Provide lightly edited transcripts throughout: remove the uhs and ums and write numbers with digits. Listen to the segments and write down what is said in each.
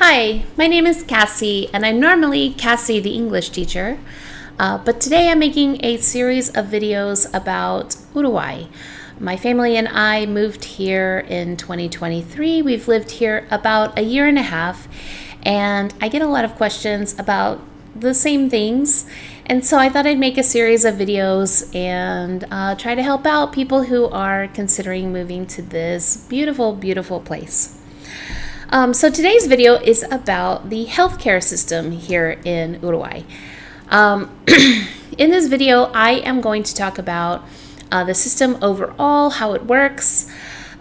Hi, my name is Cassie, and I'm normally Cassie the English teacher, but today I'm making a series of videos about Uruguay. My family and I moved here in 2023. We've lived here about a year and a half, and I get a lot of questions about the same things, and so I thought I'd make a series of videos and try to help out people who are considering moving to this beautiful, beautiful place. So today's video is about the healthcare system here in Uruguay. In this video, I am going to talk about the system overall, how it works.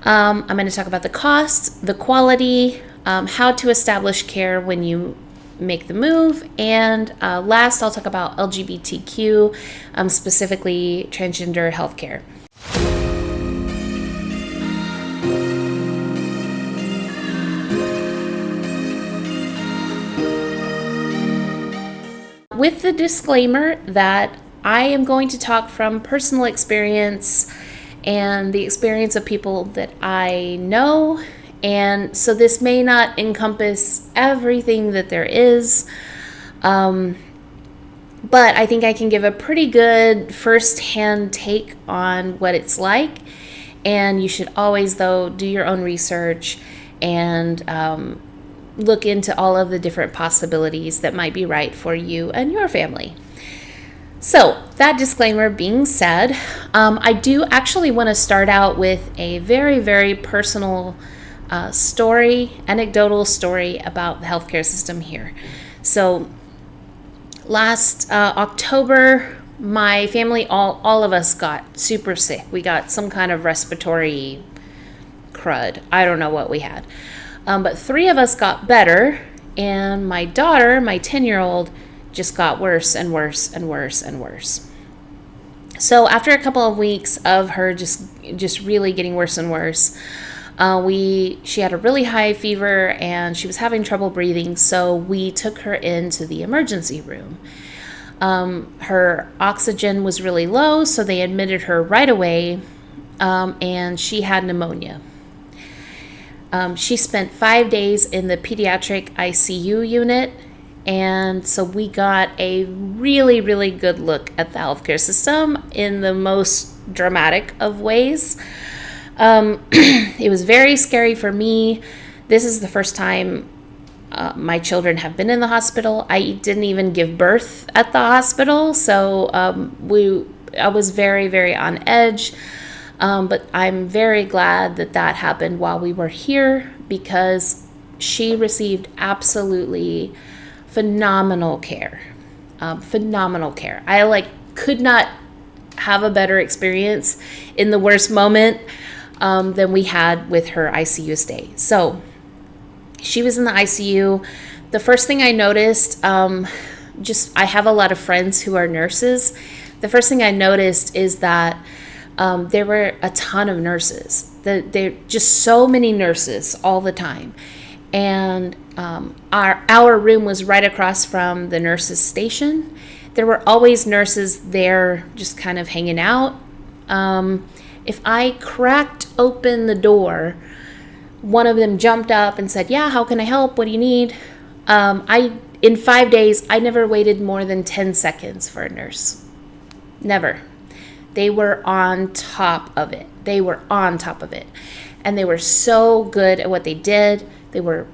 I'm going to talk about the costs, the quality, how to establish care when you make the move, and last I'll talk about LGBTQ, specifically transgender healthcare. With the disclaimer that I am going to talk from personal experience and the experience of people that I know, and so this may not encompass everything that there is, but I think I can give a pretty good first-hand take on what it's like, and you should always, though, do your own research and look into all of the different possibilities that might be right for you and your family. So that disclaimer being said, I do actually want to start out with a very, very personal anecdotal story about the healthcare system here. So last October, my family, all of us got super sick. We got some kind of respiratory crud. I don't know what we had. But 3 of us got better, and my daughter, my 10-year-old, just got worse and worse and worse and worse. So after a couple of weeks of her just really getting worse and worse, she had a really high fever and she was having trouble breathing, so we took her into the emergency room. Her oxygen was really low, so they admitted her right away, and she had pneumonia. She spent 5 days in the pediatric ICU unit, and so we got a really, really good look at the healthcare system in the most dramatic of ways. It was very scary for me. This is the first time my children have been in the hospital. I didn't even give birth at the hospital, so I was very, very on edge. But I'm very glad that happened while we were here, because she received absolutely phenomenal care. Phenomenal care. I could not have a better experience in the worst moment than we had with her ICU stay. So she was in the ICU. The first thing I noticed, I have a lot of friends who are nurses. The first thing I noticed is that there were a ton of nurses. There just so many nurses all the time, and our room was right across from the nurses' station. There were always nurses there, just kind of hanging out. If I cracked open the door, one of them jumped up and said, "Yeah, how can I help? What do you need?" In 5 days, I never waited more than 10 seconds for a nurse. Never. They were on top of it. And they were so good at what they did. They were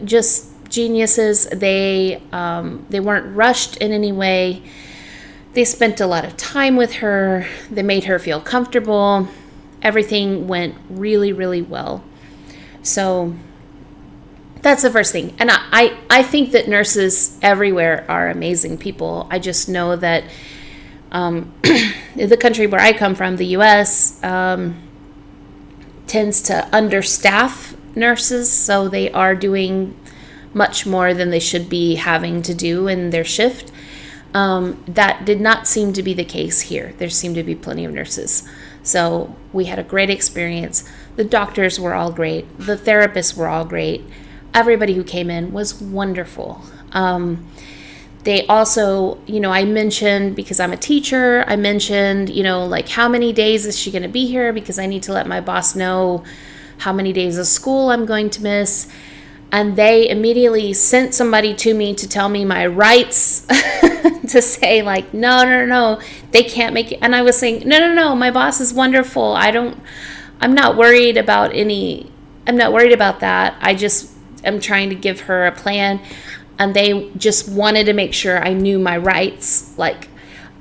just geniuses. They weren't rushed in any way. They spent a lot of time with her. They made her feel comfortable. Everything went really, really well. So that's the first thing. And I think that nurses everywhere are amazing people. I just know that the country where I come from, the U.S., tends to understaff nurses, so they are doing much more than they should be having to do in their shift. That did not seem to be the case here. There seemed to be plenty of nurses. So we had a great experience. The doctors were all great. The therapists were all great. Everybody who came in was wonderful. They also, I mentioned, because I'm a teacher, I mentioned, how many days is she going to be here, because I need to let my boss know how many days of school I'm going to miss. And they immediately sent somebody to me to tell me my rights, to say like, no, they can't make it. And I was saying, no, my boss is wonderful. I'm not worried about that. I just am trying to give her a plan. And they just wanted to make sure I knew my rights. Like,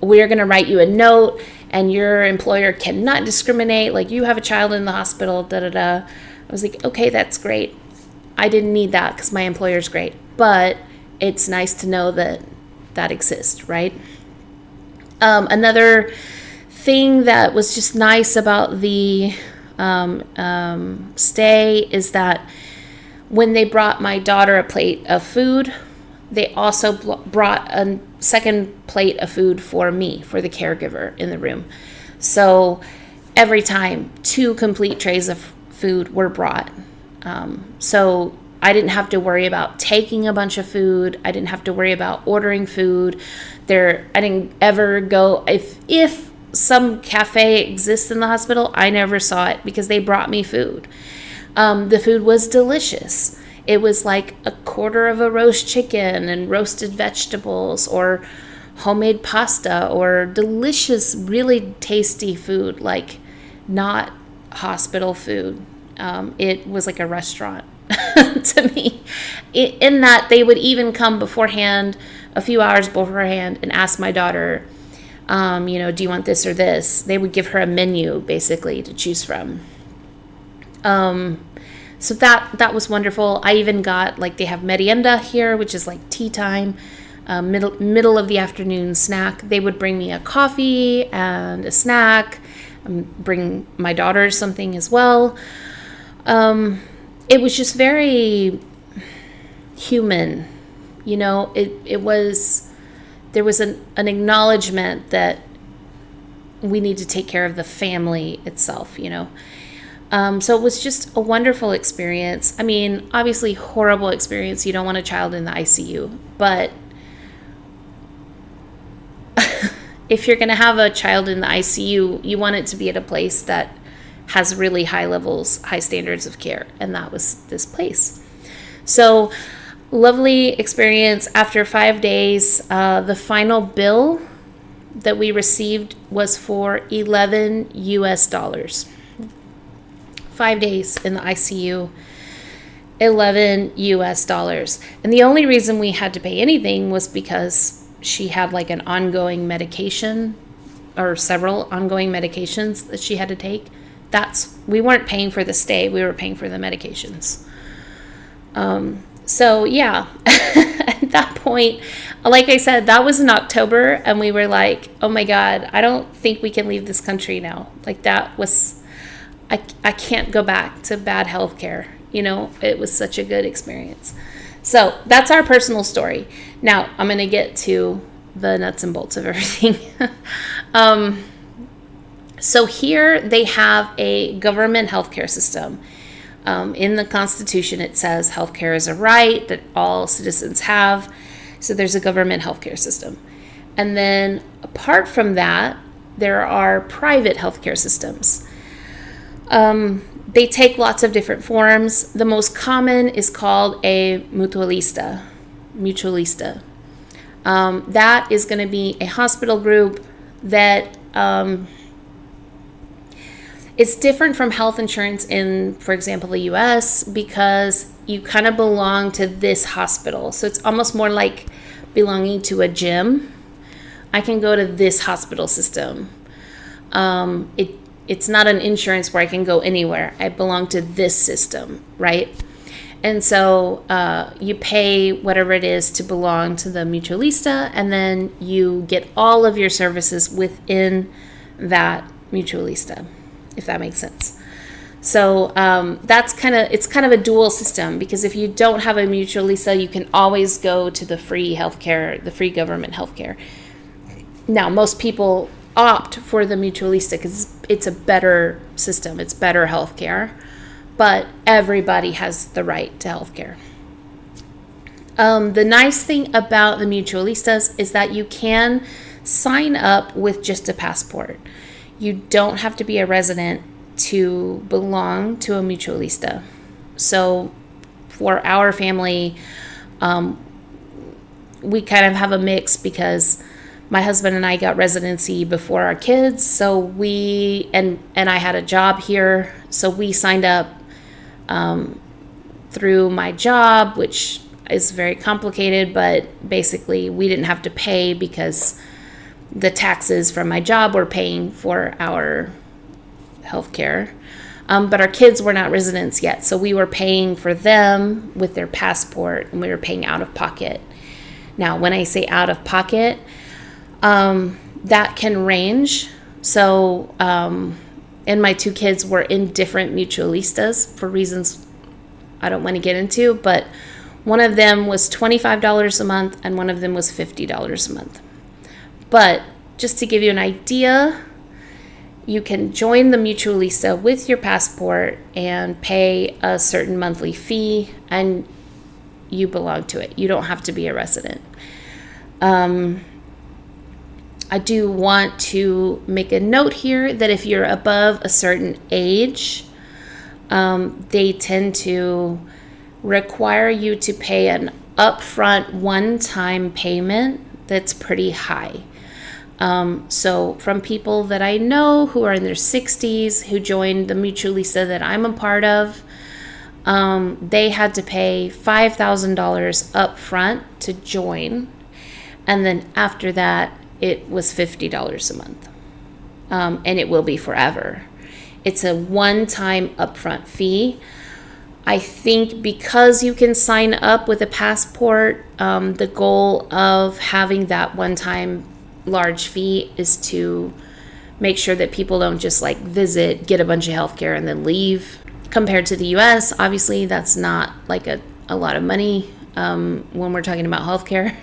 we're going to write you a note, and your employer cannot discriminate. Like, you have a child in the hospital, I was like, okay, that's great. I didn't need that because my employer's great. But it's nice to know that exists, right? Another thing that was just nice about the stay is that when they brought my daughter a plate of food, they also brought a second plate of food for me, for the caregiver in the room. So every time, 2 complete trays of food were brought. So I didn't have to worry about taking a bunch of food. I didn't have to worry about ordering food. I didn't ever go, if some cafe exists in the hospital, I never saw it because they brought me food. The food was delicious. It was like a quarter of a roast chicken and roasted vegetables, or homemade pasta, or delicious, really tasty food, like not hospital food. It was like a restaurant to me, in that they would even come beforehand, a few hours beforehand, and ask my daughter, do you want this or this? They would give her a menu basically to choose from. So that was wonderful. I even got, like, they have merienda here, which is like tea time, middle of the afternoon snack. They would bring me a coffee and a snack, bring my daughter something as well. It was just very human, there was an acknowledgement that we need to take care of the family itself, So it was just a wonderful experience. I mean, obviously horrible experience. You don't want a child in the ICU, but if you're going to have a child in the ICU, you want it to be at a place that has really high standards of care. And that was this place. So lovely experience. After 5 days, the final bill that we received was for $11 US. 5 days in the ICU, $11 US. And the only reason we had to pay anything was because she had like an ongoing medication, or several ongoing medications that she had to take. We weren't paying for the stay, we were paying for the medications. So yeah, at that point, like I said, that was in October, and we were like, oh my God, I don't think we can leave this country now. Like, that was, I can't go back to bad healthcare. It was such a good experience. So that's our personal story. Now I'm going to get to the nuts and bolts of everything. So here they have a government healthcare system. In the Constitution, it says healthcare is a right that all citizens have. So there's a government healthcare system. And then apart from that, there are private healthcare systems. They take lots of different forms. The most common is called a mutualista. That is going to be a hospital group that it's different from health insurance in, for example, the US, because you kind of belong to this hospital. So it's almost more like belonging to a gym. I can go to this hospital system. It's not an insurance where I can go anywhere. I belong to this system, right? And so you pay whatever it is to belong to the Mutualista, and then you get all of your services within that Mutualista, if that makes sense. So it's kind of a dual system, because if you don't have a Mutualista, you can always go to the free healthcare, the free government healthcare. Now, most people opt for the Mutualista because it's a better system, it's better healthcare, but everybody has the right to healthcare. The nice thing about the Mutualistas is that you can sign up with just a passport. You don't have to be a resident to belong to a Mutualista. So for our family, we kind of have a mix because my husband and I got residency before our kids. So we, and I had a job here. So we signed up through my job, which is very complicated, but basically we didn't have to pay because the taxes from my job were paying for our healthcare. But our kids were not residents yet. So we were paying for them with their passport, and we were paying out of pocket. Now, when I say out of pocket, that can range. So, and my two kids were in different Mutualistas for reasons I don't want to get into, but one of them was $25 a month and one of them was $50 a month. But just to give you an idea, you can join the Mutualista with your passport and pay a certain monthly fee, and you belong to it. You don't have to be a resident. I do want to make a note here that if you're above a certain age, they tend to require you to pay an upfront one-time payment that's pretty high. So from people that I know who are in their 60s, who joined the Mutualista that I'm a part of, they had to pay $5,000 up front to join. And then after that, it was $50 a month. And it will be forever. It's a one-time upfront fee. I think because you can sign up with a passport, the goal of having that one-time large fee is to make sure that people don't just like visit, get a bunch of healthcare, and then leave. Compared to the US, obviously that's not like a lot of money when we're talking about healthcare.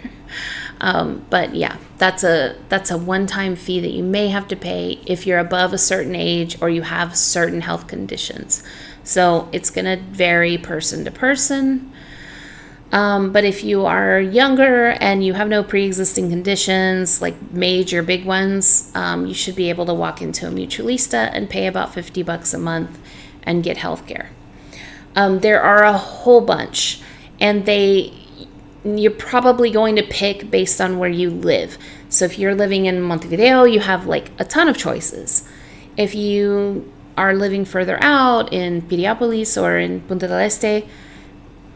But yeah, that's a one-time fee that you may have to pay if you're above a certain age or you have certain health conditions. So it's going to vary person to person. But if you are younger and you have no pre-existing conditions, like major big ones, you should be able to walk into a Mutualista and pay about $50 a month and get healthcare. There are a whole bunch, and you're probably going to pick based on where you live. So if you're living in Montevideo, you have like a ton of choices. If you are living further out in Piriápolis or in Punta del Este,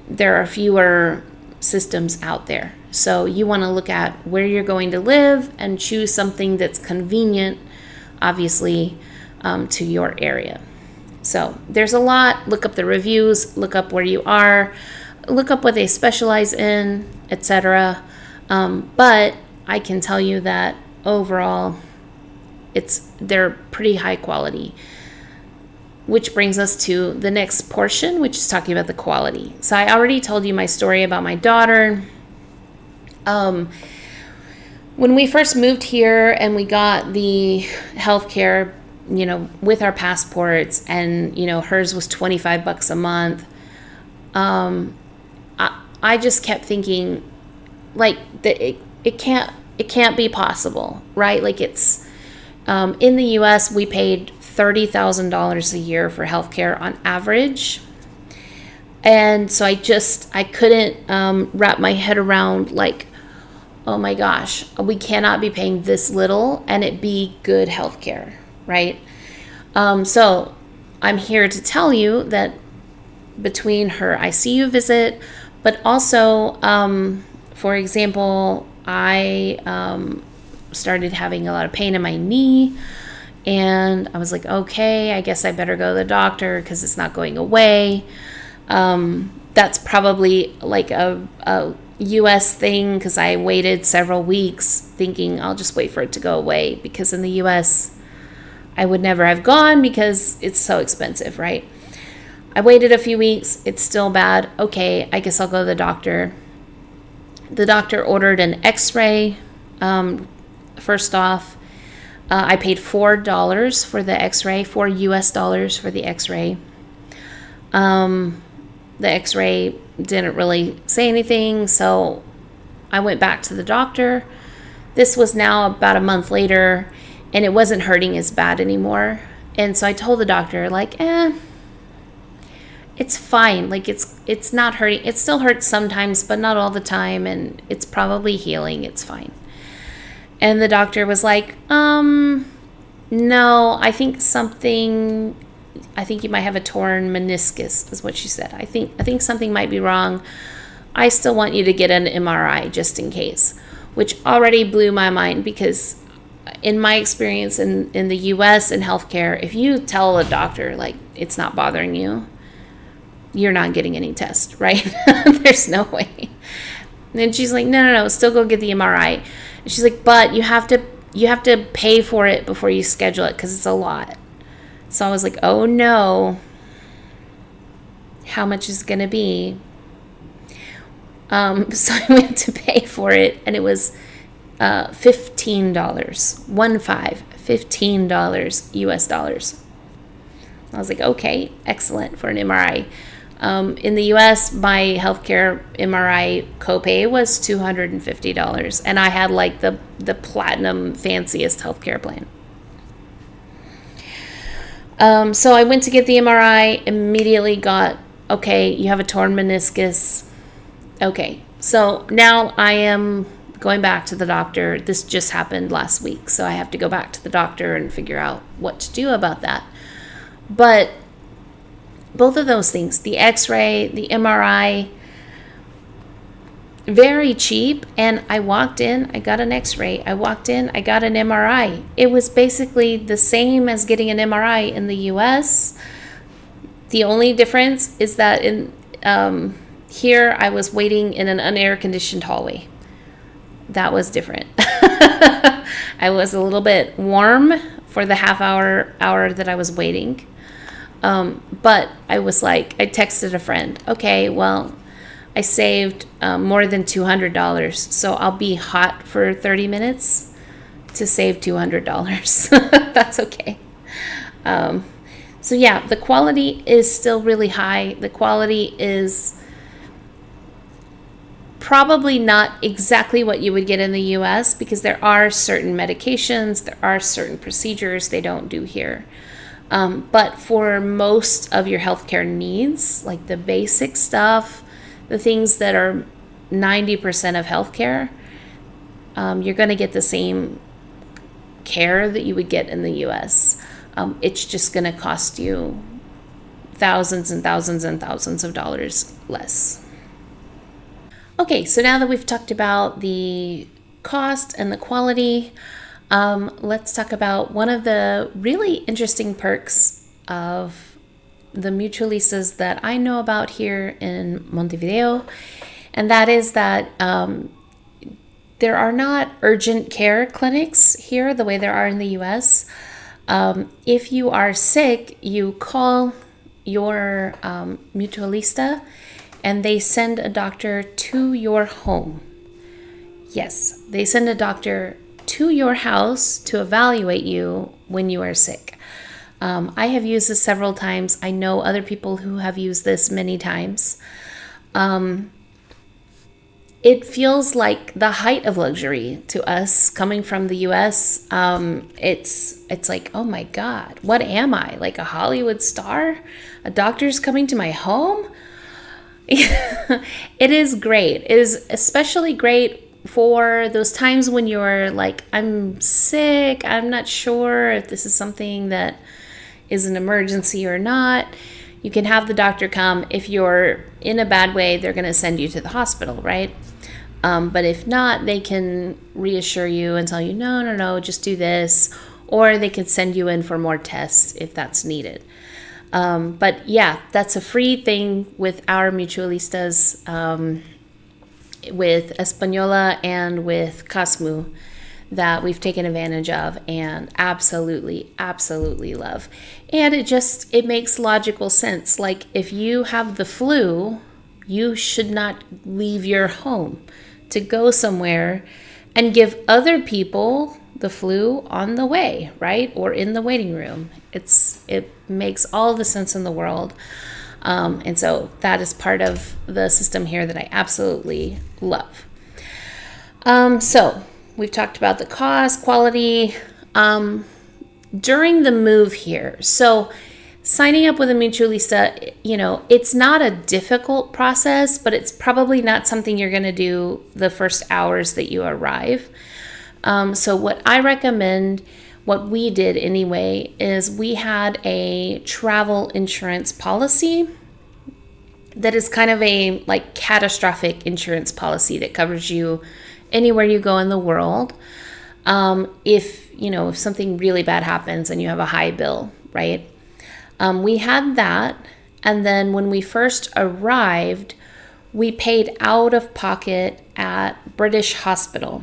there are fewer systems out there. So you want to look at where you're going to live and choose something that's convenient, obviously, to your area. So there's a lot. Look up the reviews, look up where you are, look up what they specialize in, etc. But I can tell you that overall, they're pretty high quality. Which brings us to the next portion, which is talking about the quality. So I already told you my story about my daughter. When we first moved here and we got the healthcare, with our passports, and, hers was $25 a month. I just kept thinking, like, that it can't be possible, right? Like it's, in the US, we paid $30,000 a year for healthcare on average. And so I couldn't wrap my head around, like, oh my gosh, we cannot be paying this little and it be good healthcare, right? So I'm here to tell you that between her ICU visit, but also, for example, I started having a lot of pain in my knee. And I was like, okay, I guess I better go to the doctor because it's not going away. That's probably like a US thing, because I waited several weeks thinking I'll just wait for it to go away, because in the US I would never have gone because it's so expensive, right? I waited a few weeks. It's still bad. Okay, I guess I'll go to the doctor. The doctor ordered an x-ray. First off, I paid $4 for the x-ray, $4 US for the x-ray. The x-ray didn't really say anything, so I went back to the doctor. This was now about a month later, and it wasn't hurting as bad anymore. And so I told the doctor, like, it's fine. Like it's not hurting. It still hurts sometimes, but not all the time, and it's probably healing. It's fine. And the doctor was like, no, I think you might have a torn meniscus, is what she said. I think something might be wrong. I still want you to get an MRI just in case, which already blew my mind, because in my experience in the US in healthcare, if you tell a doctor like it's not bothering you, you're not getting any test, right? There's no way. And she's like, no, still go get the MRI. And she's like, but you have to pay for it before you schedule it, because it's a lot. So I was like, oh no, how much is it gonna be? So I went to pay for it, and it was $15, $15 US dollars. I was like, okay, excellent for an MRI. In the US, my healthcare MRI copay was $250, and I had like the platinum fanciest healthcare plan. So I went to get the MRI, immediately got, okay, you have a torn meniscus. Okay, so now I am going back to the doctor. This just happened last week, so I have to go back to the doctor and figure out what to do about that. But both of those things, the x-ray, the MRI, very cheap. And I walked in, I got an x-ray. I walked in, I got an MRI. It was basically the same as getting an MRI in the US. The only difference is that in here I was waiting in an unair conditioned hallway. That was different. I was a little bit warm for the half hour that I was waiting. But I was like, I texted a friend, okay, well, I saved more than $200, so I'll be hot for 30 minutes to save $200. That's okay. So yeah, the quality is still really high. The quality is probably not exactly what you would get in the US, because there are certain medications, there are certain procedures they don't do here. But for most of your healthcare needs, like the basic stuff, the things that are 90% of healthcare, you're going to get the same care that you would get in the US. It's just going to cost you thousands and thousands and thousands of dollars less. Okay, so now that we've talked about the cost and the quality, let's talk about one of the really interesting perks of the Mutualistas that I know about here in Montevideo, and that is that there are not urgent care clinics here the way there are in the US. If you are sick, you call your Mutualista, and they send a doctor to your home. Yes, they send a doctor to your house to evaluate you when you are sick. I have used this several times. I know other people who have used this many times. It feels like the height of luxury to us coming from the US. It's like, oh my God, what am I? Like a Hollywood star? A doctor's coming to my home? It is great. It is especially great for those times when you're like, I'm sick, I'm not sure if this is something that is an emergency or not. You can have the doctor come. If you're in a bad way, they're going to send you to the hospital, right? But if not, they can reassure you and tell you, no, just do this. Or they can send you in for more tests if that's needed. But yeah, that's a free thing with our Mutualistas, with Española and with Casmu, that we've taken advantage of and absolutely love. And it makes logical sense. Like if you have the flu, you should not leave your home to go somewhere and give other people the flu on the way, right? Or in the waiting room. It makes all the sense in the world. And so that is part of the system here that I absolutely love. So we've talked about the cost, quality, during the move here. So signing up with a Mutualista, it's not a difficult process, but it's probably not something you're going to do the first hours that you arrive. So what I recommend, what we did anyway, is we had a travel insurance policy that is kind of a like catastrophic insurance policy that covers you anywhere you go in the world. If something really bad happens and you have a high bill, right? We had that. And then when we first arrived, we paid out of pocket at British Hospital.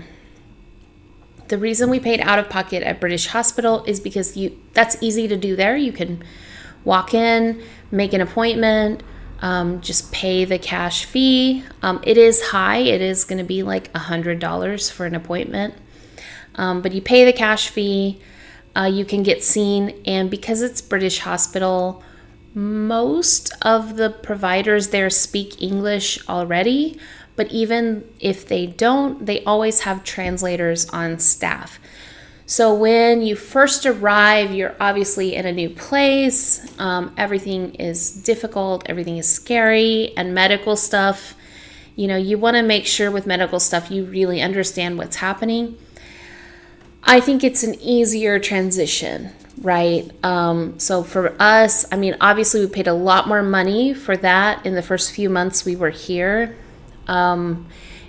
The reason we paid out of pocket at British Hospital is because that's easy to do there. You can walk in, make an appointment, just pay the cash fee. It is high. It is going to be like $100 for an appointment. But you pay the cash fee, you can get seen, and because it's British Hospital, most of the providers there speak English already, but even if they don't, they always have translators on staff. So when you first arrive, you're obviously in a new place, everything is difficult, everything is scary, and medical stuff, you want to make sure with medical stuff you really understand what's happening. I think it's an easier transition, right? So for us, obviously we paid a lot more money for that in the first few months we were here. And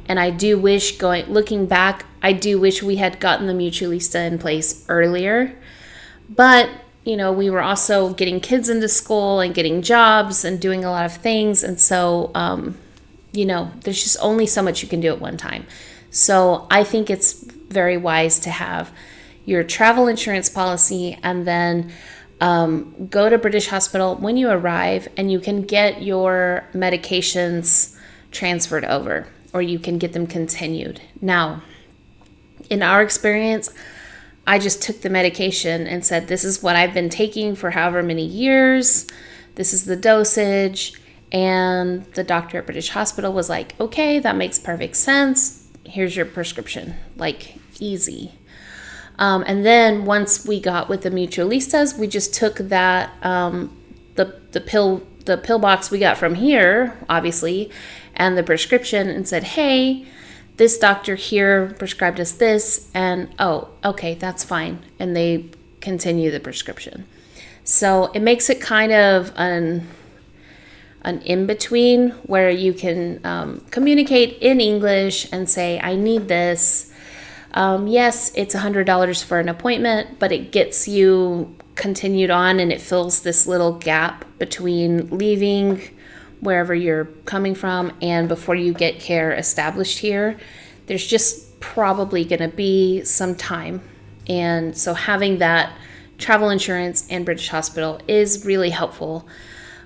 I do wish, looking back, I do wish we had gotten the Mutualista in place earlier. But, we were also getting kids into school and getting jobs and doing a lot of things. And so, there's just only so much you can do at one time. So I think it's very wise to have your travel insurance policy and then go to British Hospital when you arrive, and you can get your medications transferred over, or you can get them continued. Now, in our experience, I just took the medication and said, this is what I've been taking for however many years. This is the dosage. And the doctor at British Hospital was like, okay, that makes perfect sense. Here's your prescription. Like, easy. And then once we got with the Mutualistas, we just took that, the pill box we got from here, obviously, and the prescription, and said, hey, this doctor here prescribed us this, and oh, okay, that's fine. And they continue the prescription. So it makes it kind of an in-between where you can communicate in English and say, I need this. Yes, it's $100 for an appointment, but it gets you continued on, and it fills this little gap between leaving wherever you're coming from and before you get care established here. There's just probably going to be some time. And so having that travel insurance and British Hospital is really helpful,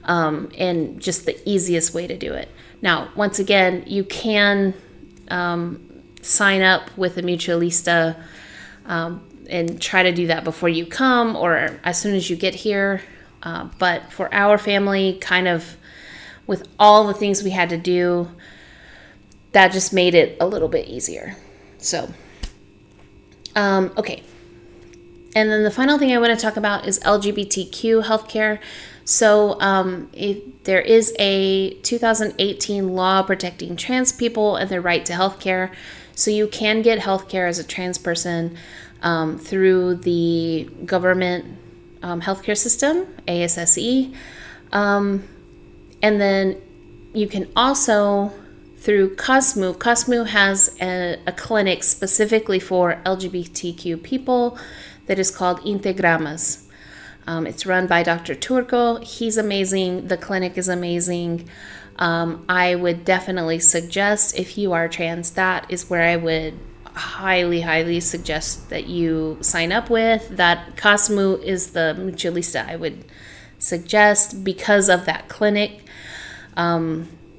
and just the easiest way to do it. Now, once again, you can sign up with a Mutualista and try to do that before you come or as soon as you get here. But for our family, kind of with all the things we had to do, that just made it a little bit easier. So, okay. And then the final thing I want to talk about is LGBTQ healthcare. So there is a 2018 law protecting trans people and their right to healthcare. So you can get healthcare as a trans person through the government healthcare system, ASSE. And then you can also, through COSMU has a clinic specifically for LGBTQ people that is called Integramas. It's run by Dr. Turco. He's amazing. The clinic is amazing. I would definitely suggest, if you are trans, that is where I would highly, highly suggest that you sign up with. That COSMU is the Mutualista I would suggest because of that clinic.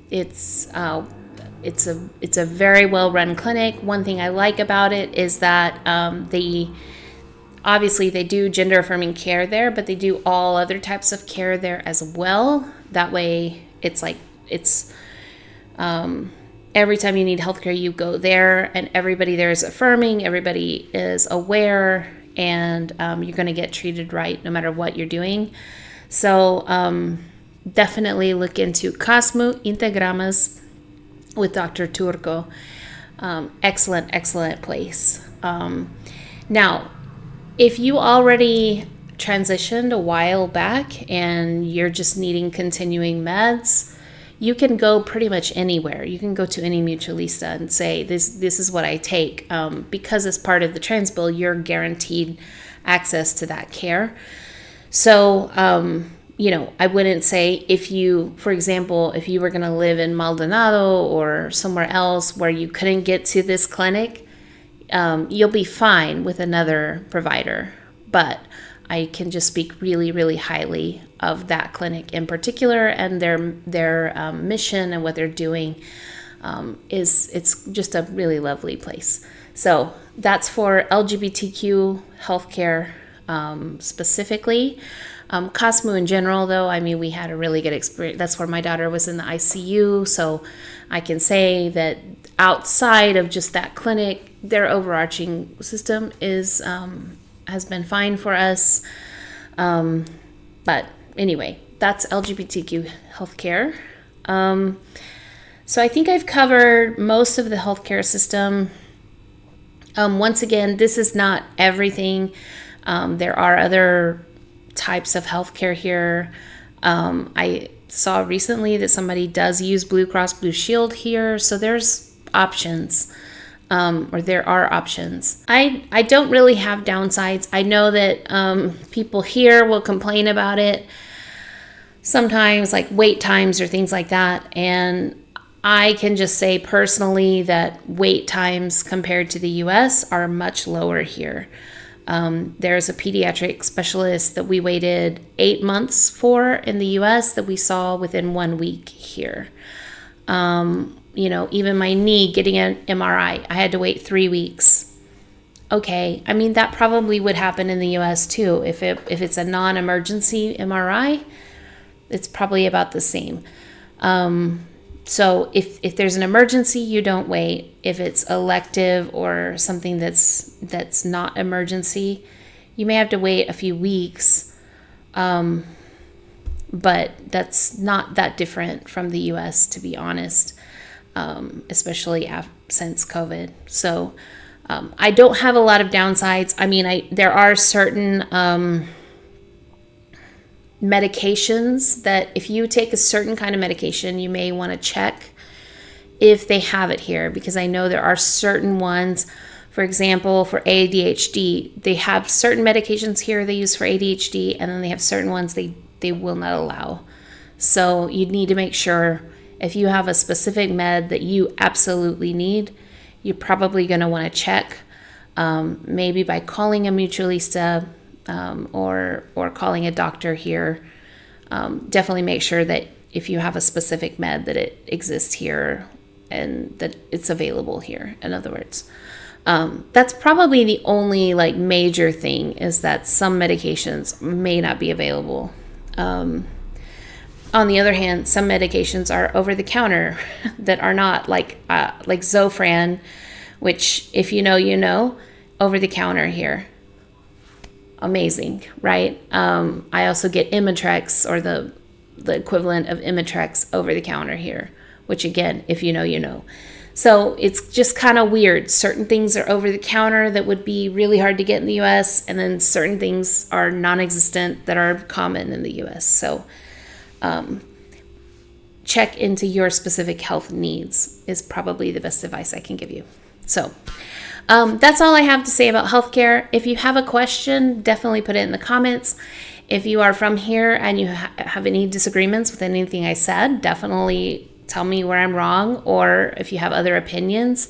It's a very well run clinic. One thing I like about it is that obviously they do gender affirming care there, but they do all other types of care there as well. That way it's every time you need healthcare, you go there, and everybody there is affirming, everybody is aware, and you're going to get treated right no matter what you're doing. So definitely look into Cosmo Integramas with Dr. Turco. Excellent place. Now, if you already transitioned a while back and you're just needing continuing meds, you can go pretty much anywhere. You can go to any Mutualista and say, this is what I take. Because as part of the trans bill, you're guaranteed access to that care. So, I wouldn't say if you, for example, if you were going to live in Maldonado or somewhere else where you couldn't get to this clinic, you'll be fine with another provider. But I can just speak really, really highly of that clinic in particular, and their mission and what they're doing it's just a really lovely place. So that's for LGBTQ healthcare specifically. Cosmo in general, though, I mean, we had a really good experience. That's where my daughter was in the ICU, so I can say that outside of just that clinic, their overarching system is has been fine for us. But anyway, that's LGBTQ healthcare. So I think I've covered most of the healthcare system. Once again, this is not everything. There are other types of healthcare here. I saw recently that somebody does use Blue Cross Blue Shield here, so there's options. Or there are options. I don't really have downsides. I know that people here will complain about it sometimes, like wait times or things like that. And I can just say personally that wait times compared to the US are much lower here. There's a pediatric specialist that we waited 8 months for in the US that we saw within 1 week here. Even my knee, getting an MRI, I had to wait 3 weeks. Okay, I mean, that probably would happen in the US too. If it's a non-emergency MRI, it's probably about the same. So if there's an emergency, you don't wait. If it's elective or something that's not emergency, you may have to wait a few weeks. But that's not that different from the US, to be honest. Especially since COVID. So I don't have a lot of downsides. I mean, there are certain medications that if you take a certain kind of medication, you may want to check if they have it here, because I know there are certain ones, for example, for ADHD, they have certain medications here they use for ADHD, and then they have certain ones they will not allow. So you need to make sure if you have a specific med that you absolutely need, you're probably going to want to check, maybe by calling a Mutualista or calling a doctor here. Definitely make sure that if you have a specific med that it exists here and that it's available here, in other words. That's probably the only major thing, is that some medications may not be available. On the other hand, some medications are over the counter that are not like Zofran, which if you know, over the counter here. Amazing, right? I also get Imitrex, or the equivalent of Imitrex, over the counter here, which again, if you know. So it's just kind of weird. Certain things are over the counter that would be really hard to get in the US, and then certain things are non-existent that are common in the US. So check into your specific health needs is probably the best advice I can give you. So that's all I have to say about healthcare. If you have a question, definitely put it in the comments. If you are from here and you have any disagreements with anything I said, definitely tell me where I'm wrong, or if you have other opinions,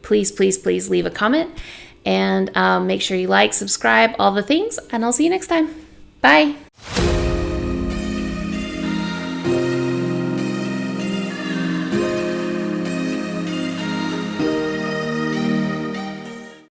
please leave a comment, and make sure you like, subscribe, all the things, and I'll see you next time. Bye.